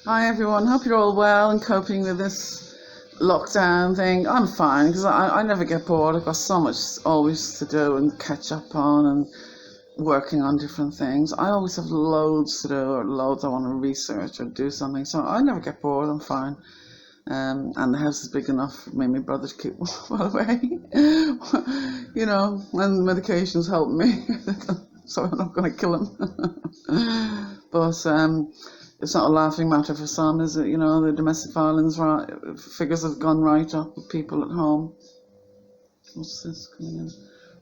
Hi everyone, hope you're all well and coping with this lockdown thing. I'm fine because I never get bored. I've got so much always to do and catch up on and working on different things. I always have loads to do or loads I want to research or do something. So I never get bored, I'm fine. And the house is big enough for me and my brother to keep well away. You know, and medications help me. So I'm not going to kill him. But it's not a laughing matter for some, is it? You know, the domestic violence figures have gone right up with people at home. What's this coming in?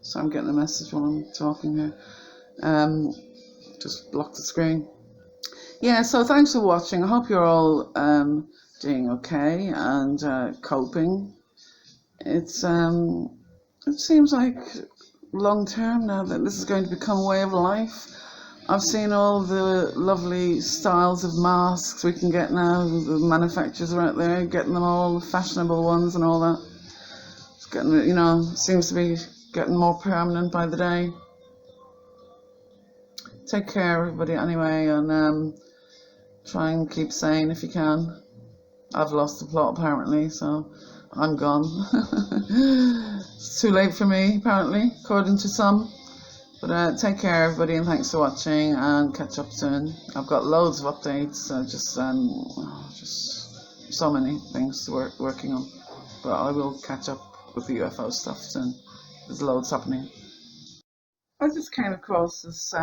So I'm getting a message while I'm talking here. Um, just block the screen. Yeah, so thanks for watching. I hope you're all doing okay and coping. It seems like long term now that this is going to become a way of life. I've seen all the lovely styles of masks we can get now. The manufacturers are out there getting them all, the fashionable ones and all that. It's getting, you know, seems to be getting more permanent by the day. Take care, everybody, anyway, and try and keep sane if you can. I've lost the plot, apparently, so I'm gone. It's too late for me, apparently, according to some. But take care, everybody, and thanks for watching, and catch up soon. I've got loads of updates, just so many things to working on. But I will catch up with the UFO stuff soon. There's loads happening. I just came across this.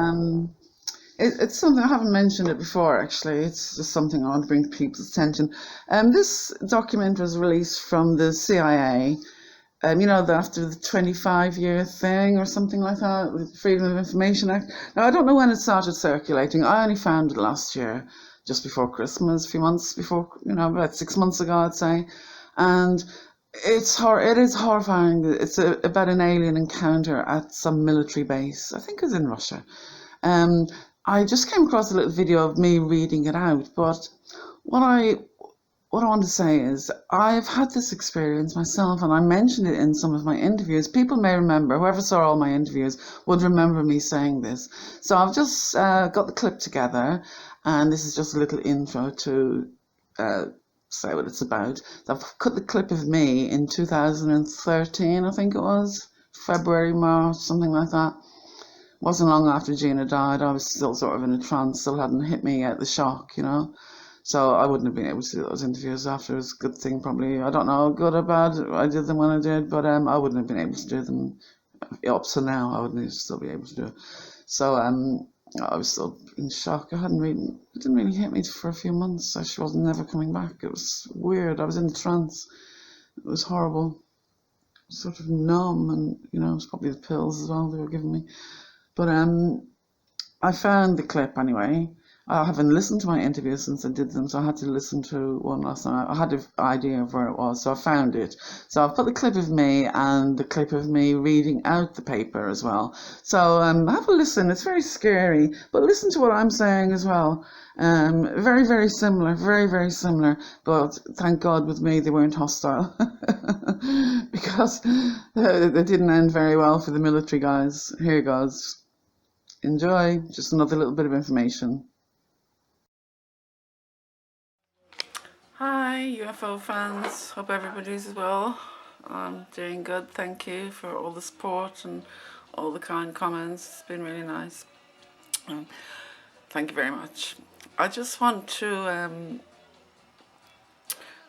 It's something I haven't mentioned it before. Actually, it's just something I want to bring to people's attention. This document was released from the CIA. You know, after the 25-year thing or something like that, with the Freedom of Information Act. Now, I don't know when it started circulating. I only found it last year, just before Christmas, a few months before, you know, about 6 months ago, I'd say. And it is horrifying. It's about an alien encounter at some military base. I think it's in Russia. Um, I just came across a little video of me reading it out, but what I what I want to say is I've had this experience myself, and I mentioned it in some of my interviews. People may remember, whoever saw all my interviews would remember me saying this. So I've just got the clip together, and this is just a little intro to say what it's about. So I've cut the clip of me in 2013, I think it was, February, March, something like that. Wasn't long after Gina died. I was still sort of in a trance, still hadn't hit me yet, the shock, you know. So I wouldn't have been able to do those interviews after. It was a good thing, probably. I don't know, good or bad. I did them when I did, but I wouldn't have been able to do them up to now. I wouldn't still be able to do it. So I was still in shock. It didn't really hit me for a few months. So she was never coming back. It was weird. I was in a trance. It was horrible. Sort of numb, and you know, it was probably the pills as well they were giving me. But I found the clip anyway. I haven't listened to my interviews since I did them, so I had to listen to one last night. I had an idea of where it was, so I found it. So I've put the clip of me and the clip of me reading out the paper as well. So have a listen. It's very scary, but listen to what I'm saying as well. Very, very similar, very, very similar. But thank God with me they weren't hostile because they didn't end very well for the military guys. Here goes. Enjoy. Just another little bit of information. Hi UFO fans, hope everybody's well. I'm doing good, thank you for all the support and all the kind comments. It's been really nice. Thank you very much. I just want to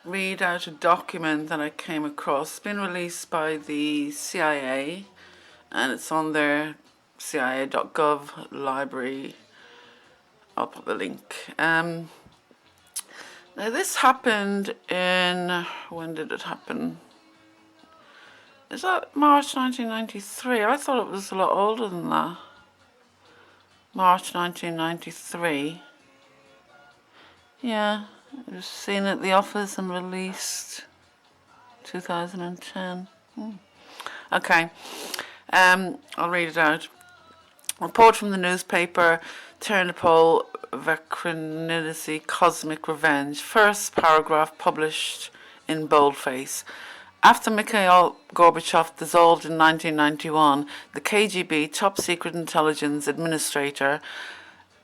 read out a document that I came across. It's been released by the CIA and it's on their cia.gov library. I'll put the link. Now this happened in, when did it happen? Is that March 1993? I thought it was a lot older than that. March 1993. Yeah, it was seen at the office and released 2010. Okay, I'll read it out. Report from the newspaper Ternopil Vakrinidisi Cosmic Revenge. First paragraph published in boldface. After Mikhail Gorbachev dissolved in 1991, the KGB top secret intelligence administrator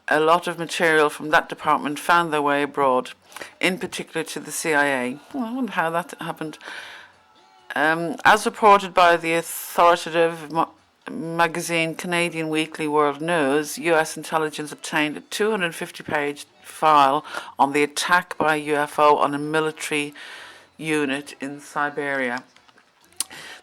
a lot of material from that department found their way abroad, in particular to the CIA. Well, I wonder how that happened. As reported by the authoritative magazine Canadian Weekly World News, US intelligence obtained a 250-page file on the attack by a UFO on a military unit in Siberia.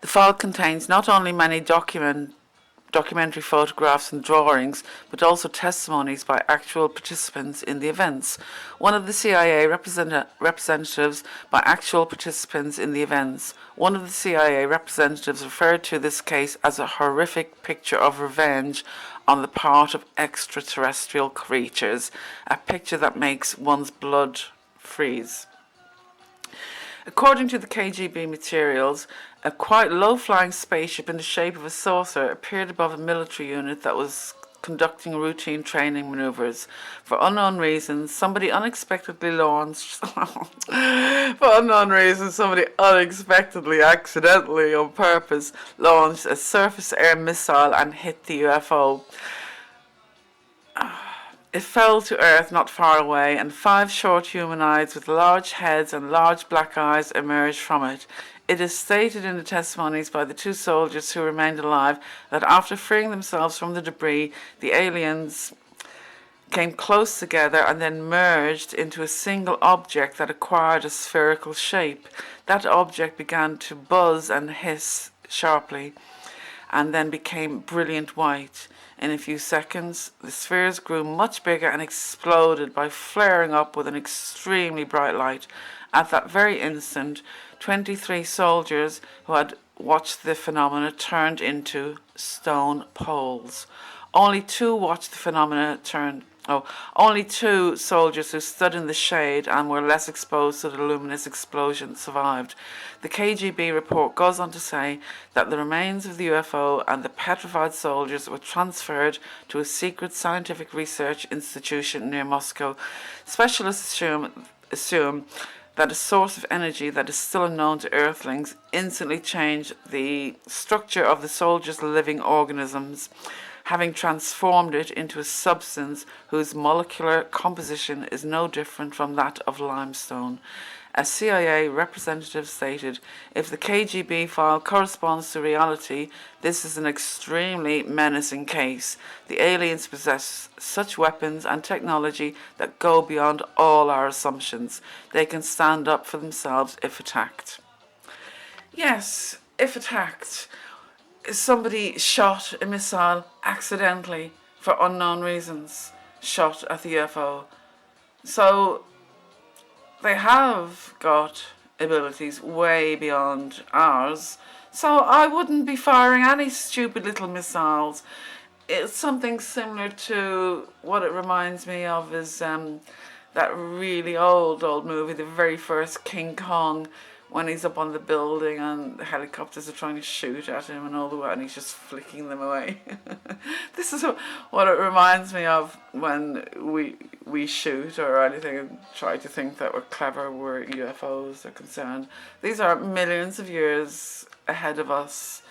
The file contains not only many documentary photographs and drawings, but also testimonies by actual participants in the events. One of the CIA representatives referred to this case as a horrific picture of revenge on the part of extraterrestrial creatures, a picture that makes one's blood freeze. According to the KGB materials, a quite low-flying spaceship in the shape of a saucer appeared above a military unit that was conducting routine training maneuvers. For unknown reasons, somebody accidentally, on purpose, launched a surface-air missile and hit the UFO. It fell to Earth not far away, and 5 short humanoids with large heads and large black eyes emerged from it. It is stated in the testimonies by the 2 soldiers who remained alive that after freeing themselves from the debris, the aliens came close together and then merged into a single object that acquired a spherical shape. That object began to buzz and hiss sharply, and then became brilliant white. In a few seconds, the spheres grew much bigger and exploded by flaring up with an extremely bright light. At that very instant, 23 soldiers who had watched the phenomena turned into stone poles. Only 2 soldiers who stood in the shade and were less exposed to the luminous explosion survived. The KGB report goes on to say that the remains of the UFO and the petrified soldiers were transferred to a secret scientific research institution near Moscow. Specialists assume that a source of energy that is still unknown to Earthlings instantly changed the structure of the soldiers' living organisms, having transformed it into a substance whose molecular composition is no different from that of limestone. A CIA representative stated, "If the KGB file corresponds to reality, this is an extremely menacing case. The aliens possess such weapons and technology that go beyond all our assumptions. They can stand up for themselves if attacked." Yes, if attacked. Somebody shot a missile accidentally for unknown reasons, shot at the UFO. So they have got abilities way beyond ours. So I wouldn't be firing any stupid little missiles. It's something similar to what it reminds me of is that really old movie, the very first King Kong, when he's up on the building and the helicopters are trying to shoot at him and all the way, and he's just flicking them away. This is what it reminds me of when we shoot or anything and try to think that we're clever where UFOs are concerned. These are millions of years ahead of us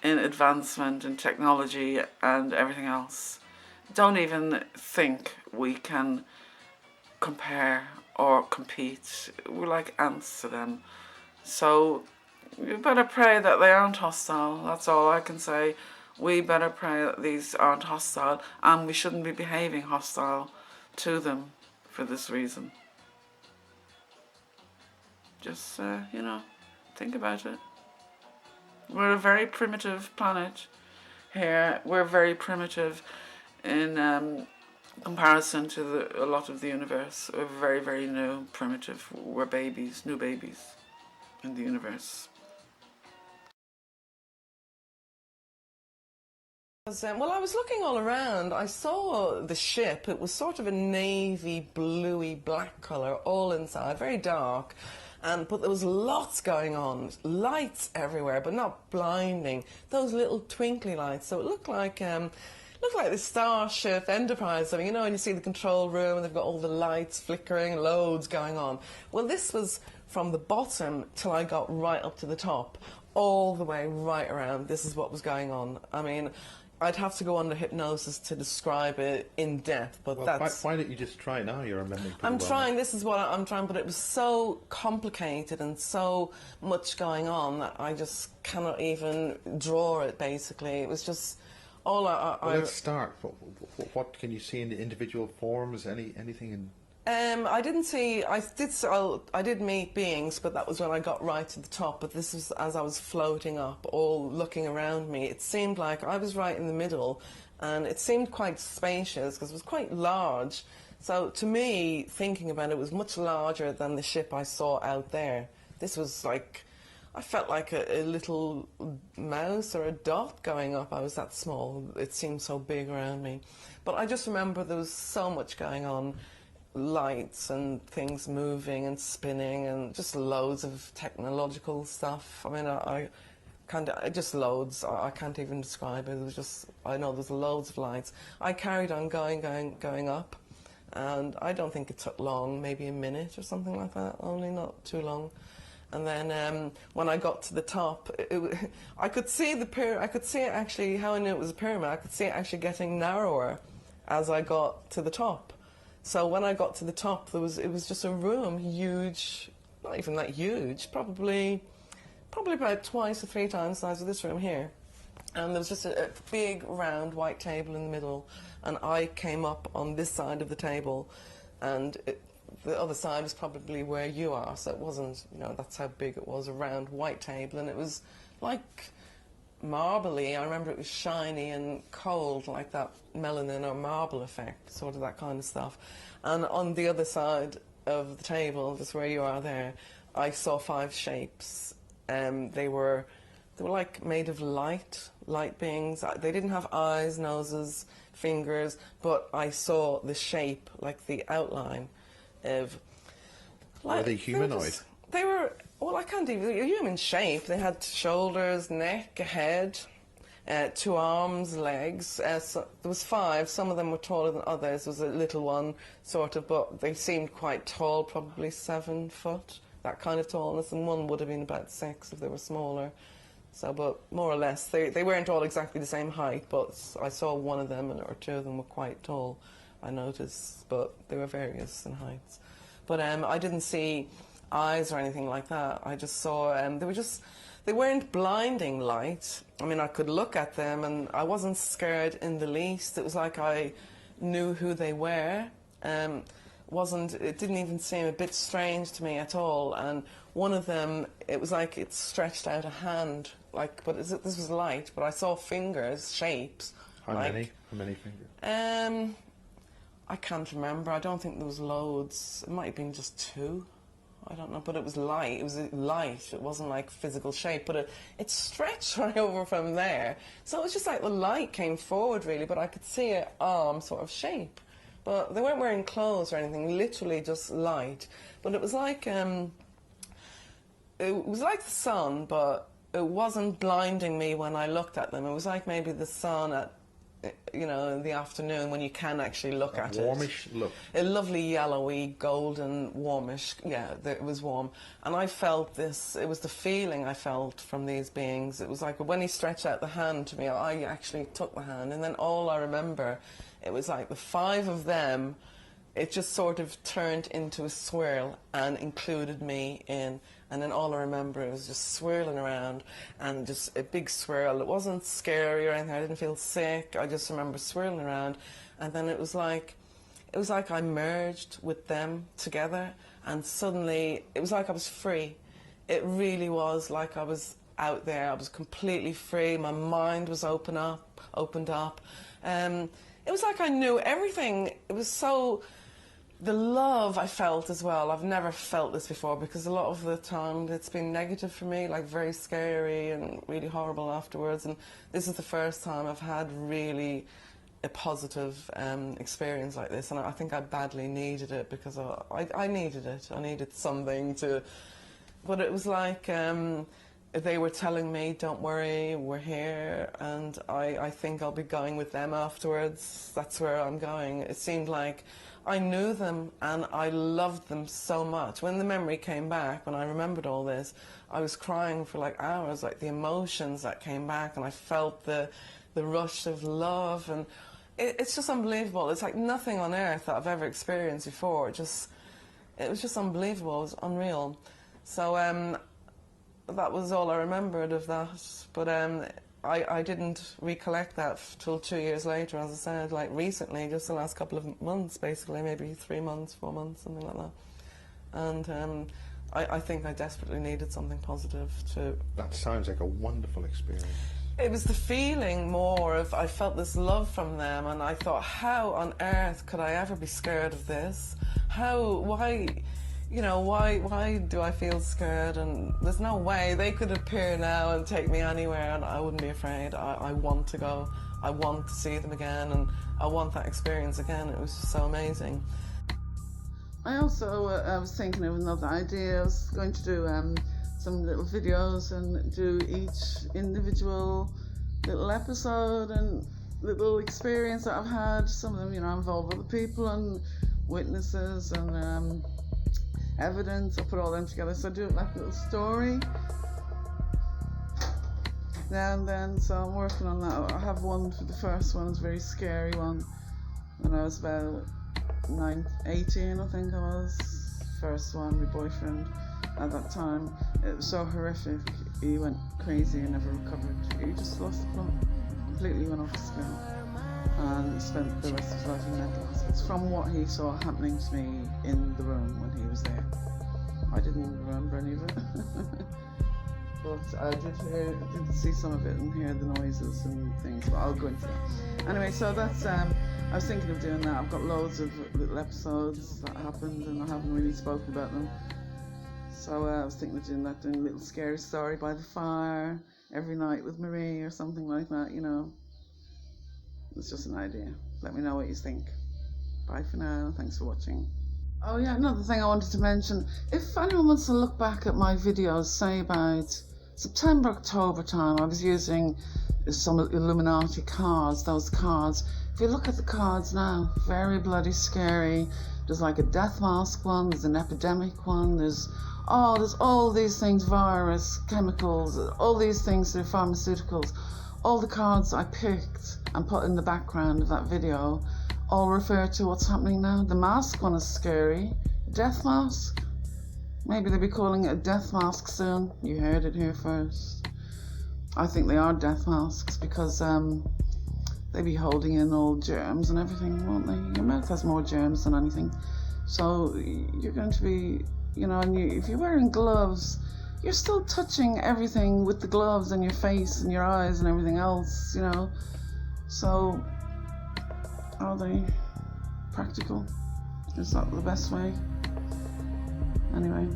in advancement and technology and everything else. Don't even think we can compare or compete. We're like ants to them. So we better pray that they aren't hostile. That's all I can say. We better pray that these aren't hostile, and we shouldn't be behaving hostile to them for this reason. Just, think about it. We're a very primitive planet here. We're very primitive in comparison to a lot of the universe. We're very, very new, primitive. We're babies, new babies in the universe. Well, I was looking all around. I saw the ship. It was sort of a navy, bluey, black colour, all inside, very dark. But there was lots going on, lights everywhere, but not blinding. Those little twinkly lights. So it looked like the Starship Enterprise. I mean, when you see the control room and they've got all the lights flickering, loads going on. Well, this was from the bottom till I got right up to the top, all the way right around. This is what was going on. I mean, I'd have to go under hypnosis to describe it in depth, but Well, that's... why don't you just try now? You're remembering pretty I'm well. trying, this is what I'm trying, but it was so complicated and so much going on that I just cannot even draw it, basically. It was just all Well, let's start. What can you see in the individual forms? Anything in... I didn't see. I did meet beings, but that was when I got right to the top. But this was as I was floating up, all looking around me. It seemed like I was right in the middle, and it seemed quite spacious because it was quite large. So to me, thinking about it, it was much larger than the ship I saw out there. This was like, I felt like a little mouse or a dot going up. I was that small. It seemed so big around me. But I just remember there was so much going on. Lights and things moving and spinning and just loads of technological stuff. I mean, I can't, just loads. I can't even describe it. It was just, I know there's loads of lights. I carried on going up, and I don't think it took long, maybe a minute or something like that, only not too long. And then when I got to the top, I could see the pyramid. I could see it actually, how I knew it was a pyramid, I could see it actually getting narrower as I got to the top. So when I got to the top, it was just a room, huge, not even that huge, probably about twice or three times the size of this room here. And there was just a big round white table in the middle, and I came up on this side of the table, and the other side was probably where you are, so it wasn't, you know, that's how big it was, a round white table, and it was like marbly. I remember it was shiny and cold, like that melanin or marble effect, sort of that kind of stuff. And on the other side of the table, just where you are there, I saw 5 shapes. They were like made of light beings. They didn't have eyes, noses, fingers, but I saw the shape, like the outline of... Were they humanoid? They were, well, I can't even, a human shape. They had shoulders, neck, a head, 2 arms, legs. So there was 5. Some of them were taller than others. There was a little one, sort of, but they seemed quite tall, probably 7 foot, that kind of tallness, and one would have been about 6 if they were smaller. So, but more or less, they weren't all exactly the same height, but I saw one of them, or 2 of them were quite tall, I noticed, but they were various in heights. But I didn't see eyes or anything like that. I just saw, they weren't blinding light. I mean, I could look at them and I wasn't scared in the least. It was like I knew who they were. It didn't even seem a bit strange to me at all. And one of them, it was like it stretched out a hand, like, but this was light, but I saw fingers, shapes. How like, many? How many fingers? I can't remember. I don't think there was loads. It might have been just 2. I don't know, but it was light. It was light. It wasn't like physical shape, but it stretched right over from there. So it was just like the light came forward, really, but I could see an arm sort of shape. But they weren't wearing clothes or anything, literally just light. But it was like the sun, but it wasn't blinding me when I looked at them. It was like maybe the sun at, you know, in the afternoon when you can actually look at it. Warmish look. A lovely yellowy, golden, warmish, yeah, it was warm. And I felt this, it was the feeling I felt from these beings. It was like when he stretched out the hand to me, I actually took the hand, and then all I remember, it was like the 5 of them, it just sort of turned into a swirl and included me in. And then all I remember, it was just swirling around and just a big swirl. It wasn't scary or anything. I didn't feel sick. I just remember swirling around. And then it was like I merged with them together. And suddenly, it was like I was free. It really was like I was out there. I was completely free. My mind was opened up. It was like I knew everything. It was so... The love I felt as well, I've never felt this before, because a lot of the time it's been negative for me, like very scary and really horrible afterwards, and this is the first time I've had really a positive experience like this, and I think I badly needed it, because I needed it. I needed something to... But it was like they were telling me, don't worry, we're here, and I think I'll be going with them afterwards. That's where I'm going. It seemed like I knew them and I loved them so much. When the memory came back, when I remembered all this, I was crying for like hours, like the emotions that came back, and I felt the the rush of love, and it's just unbelievable. It's like nothing on earth that I've ever experienced before. It was just unbelievable. It was unreal. So that was all I remembered of that. But I didn't recollect that till 2 years later, as I said, like recently, just the last couple of months, basically, maybe 3 months, 4 months, something like that. And I think I desperately needed something positive to... That sounds like a wonderful experience. It was the feeling more of, I felt this love from them, and I thought, how on earth could I ever be scared of this? Why do I feel scared? And there's no way they could appear now and take me anywhere and I wouldn't be afraid. I want to go. I want to see them again, and I want that experience again. It was just so amazing. I also I was thinking of another idea. I was going to do some little videos and do each individual little episode and little experience that I've had. Some of them, involve other people and witnesses and evidence. I put all them together, so I do it like a little story now and then. So I'm working on that. I have one for the first one. It's a very scary one. When I was about 18, I think I was. First one, my boyfriend at that time. It was so horrific. He went crazy and never recovered. He just lost the plot. Completely went off the scale. And spent the rest of his life in mental hospitals from what he saw happening to me in the room when he was there. I didn't remember any of it. But I did see some of it and hear the noises and things, but I'll go into that. Anyway, so that's, I was thinking of doing that. I've got loads of little episodes that happened and I haven't really spoken about them. So I was thinking of doing that, doing a little scary story by the fire every night with Marie or something like that, It's just an idea. Let me know what you think. Bye for now. Thanks for watching. Oh yeah, another thing I wanted to mention. If anyone wants to look back at my videos, say about September, October time, I was using some Illuminati cards, those cards. If you look at the cards now, very bloody scary. There's like a death mask one, there's an epidemic one, there's all these things, virus, chemicals, all these things through pharmaceuticals. All the cards I picked and put in the background of that video all refer to what's happening now. The mask one is scary. Death mask? Maybe they'll be calling it a death mask soon. You heard it here first. I think they are death masks because they be holding in all germs and everything, won't they? Your mouth has more germs than anything. So you're going to be, and if you're wearing gloves, you're still touching everything with the gloves and your face and your eyes and everything else, So, are they practical? Is that the best way? Anyway,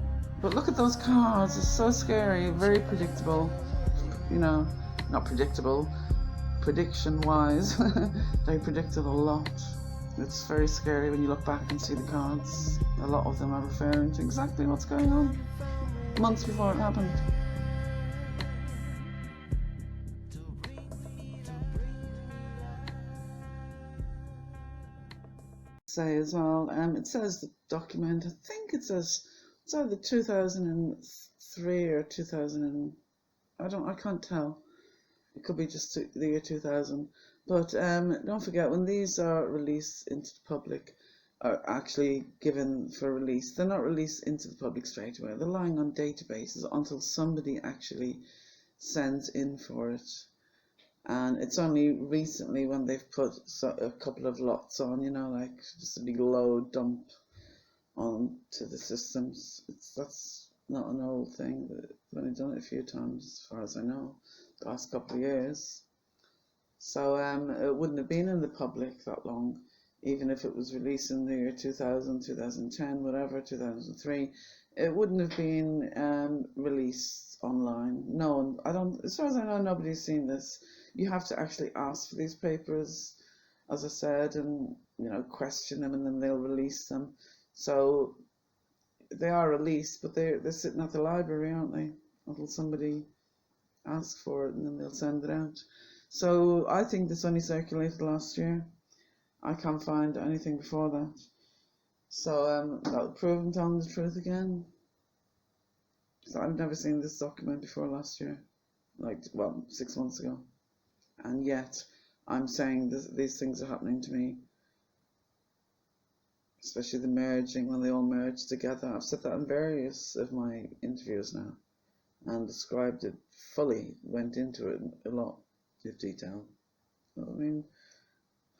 but look at those cards. It's so scary, very predictable. Not predictable, prediction-wise. They predicted a lot. It's very scary when you look back and see the cards. A lot of them are referring to exactly what's going on months before it happened. Say as well, it says the document, I think it says it's either 2003 or 2000 I can't tell. It could be just the year 2000. But don't forget, when these are released into the public, are actually given for release, they're not released into the public straight away. They're lying on databases until somebody actually sends in for it. And it's only recently when they've put a couple of lots on, like just a big load dump onto the systems. That's not an old thing. They've only done it a few times, as far as I know, the last couple of years. So it wouldn't have been in the public that long, even if it was released in the year 2000, 2010, whatever, 2003. It wouldn't have been released online. No, as far as I know, nobody's seen this. You have to actually ask for these papers, as I said, and question them, and then they'll release them. So they are released, but they're sitting at the library, aren't they? Until somebody asks for it, and then they'll send it out. So I think this only circulated last year. I can't find anything before that. So that would prove I'm telling the truth again. So I've never seen this document before last year, 6 months ago. And yet, I'm saying these things are happening to me, especially the merging, when they all merge together. I've said that in various of my interviews now and described it fully, went into it in a lot of detail. I mean,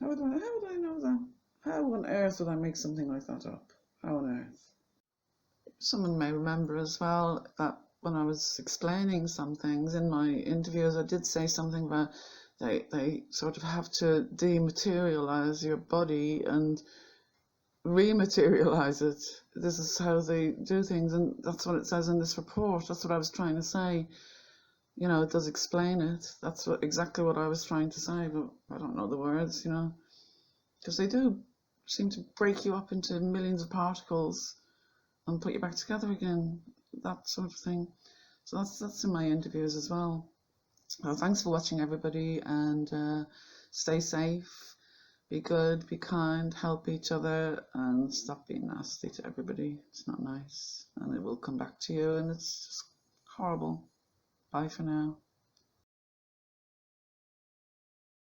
how would I know that? How on earth would I make something like that up? How on earth? Someone may remember as well that when I was explaining some things in my interviews, I did say something about they sort of have to dematerialize your body and rematerialize it. This is how they do things, and that's what it says in this report. That's what I was trying to say. You know, it does explain it. That's exactly what I was trying to say, but I don't know the words, you know, because they do seem to break you up into millions of particles and put you back together again, that sort of thing. So that's in my interviews as well. Well, thanks for watching, everybody, and stay safe, be good, be kind, help each other, and stop being nasty to everybody. It's not nice, and it will come back to you, and it's just horrible. Bye for now.